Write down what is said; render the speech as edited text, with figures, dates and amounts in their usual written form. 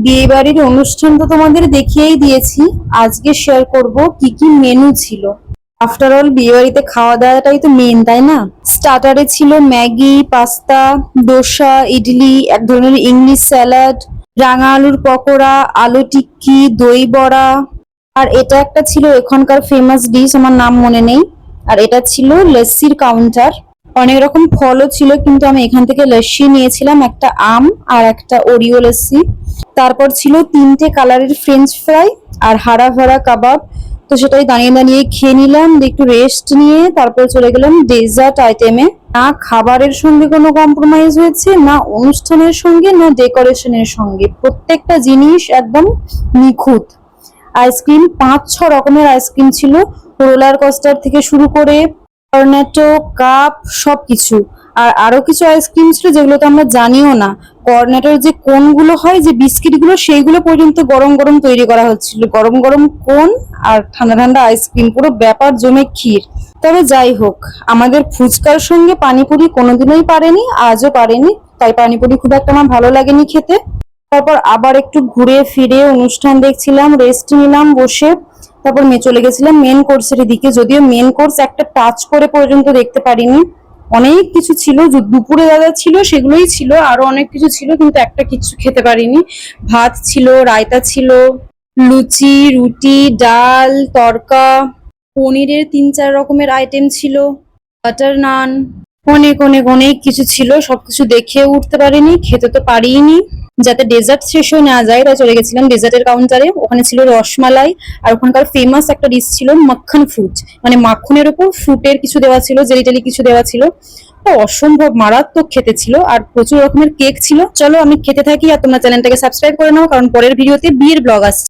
বিয়ে বাড়ির অনুষ্ঠান তো তোমাদের দেখিয়েই দিয়েছি। আজকে শেয়ার করব কি কি মেনু ছিল। আফটার অল বিয়ে বাড়িতে খাওয়া দাওয়াটাই তো মেন, তাই না? স্টার্টারে ছিল ম্যাগি, পাস্তা, ডোসা, ইডলি, এক ধরনের ইংলিশ স্যালাড, রাঙা আলুর পকোড়া, আলু টিক্কি, দই বড়া। আর এটা একটা ছিল এখানকার ফেমাস ডিশ, আমার নাম মনে নেই। আর এটা ছিল লস্যির কাউন্টার। অনেক রকম ফলও ছিল, কিন্তু আমি এখান থেকে লস্যি নিয়েছিলাম, একটা আম আর একটা ওরিও লস্যি। তারপর ছিল 3টে কালারের ফ্রেঞ্চ ফ্রাই আর হারা ভরা কাবাব। তো সেটাই দাঁড়িয়ে দাঁড়িয়ে খেয়ে নিলাম, দিয়ে একটু রেস্ট নিয়ে তারপর চলে গেলাম ডেজার্ট আইটেমে। না খাবারের সঙ্গে কোনো কম্প্রোমাইজ হয়েছে, না অনুষ্ঠানের সঙ্গে, না ডেকোরেশনের সঙ্গে। প্রত্যেকটা জিনিস একদম নিখুঁত। আইসক্রিম 5-6 রকমের আইসক্রিম ছিল, রোলার কোস্টার থেকে শুরু করে কর্নেটো, কাপ, সবকিছু। আর আরো কিছু আইসক্রিম ছিল যেগুলো তো আমরা জানিও না। কর্নেটোর যে কোনগুলো হয়, যে বিস্কিটগুলো, সেইগুলো পর্যন্ত গরম গরম তৈরি করা হচ্ছিল। গরম গরম কোন আর ঠান্ডা ঠান্ডা আইসক্রিম, পুরো ব্যাপার জমে ক্ষীর। তবে যাই হোক, আমাদের ফুচকার সঙ্গে পানিপুরি কোনোদিনই পারেনি, আজও পারেনি। তাই পানিপুরি খুব একটা আমার ভালো লাগেনি খেতে। তারপর আবার একটু ঘুরে ফিরে অনুষ্ঠান দেখছিলাম, রেস্ট নিলাম বসে। তারপর চলে গেছিলাম মেন কোর্সের দিকে, যদিও মেন কোর্স একটা টাচ করে পর্যন্ত দেখতে পারিনি। অনেক কিছু ছিল, দুপুরে দাদা ছিল সেগুলোই ছিল, আরো অনেক কিছু ছিল, কিন্তু একটা কিছু খেতে পারিনি। ভাত ছিল, রায়তা ছিল, লুচি, রুটি, ডাল, তড়কা, পনিরের 3-4 রকমের আইটেম ছিল, বাটার নান, অনেক অনেক অনেক কিছু ছিল। সবকিছু দেখে উঠতে পারিনি, খেতে তো পারিনি। যাতে ডেজার্ট শেষ হয়ে না যায়, তাই চলে গেছিলাম ডেজার্টের কাউন্টারে। ওখানে ছিল রসমালাই, আর ওখানকার ফেমাস একটা ডিশ ছিল মাখন ফ্রুট, মানে মাখনের উপর ফ্রুটের কিছু দেওয়া ছিল, জেলি টেলি কিছু দেওয়া ছিল। তো অসম্ভব মারাত্মক খেতে ছিল, আর প্রচুর রকমের কেক ছিল। চলো আমি খেতে থাকি, আর তোমরা চ্যানেলটাকে সাবস্ক্রাইব করে নাও, কারণ পরের ভিডিওতে বিয়ের ব্লগ আসছে।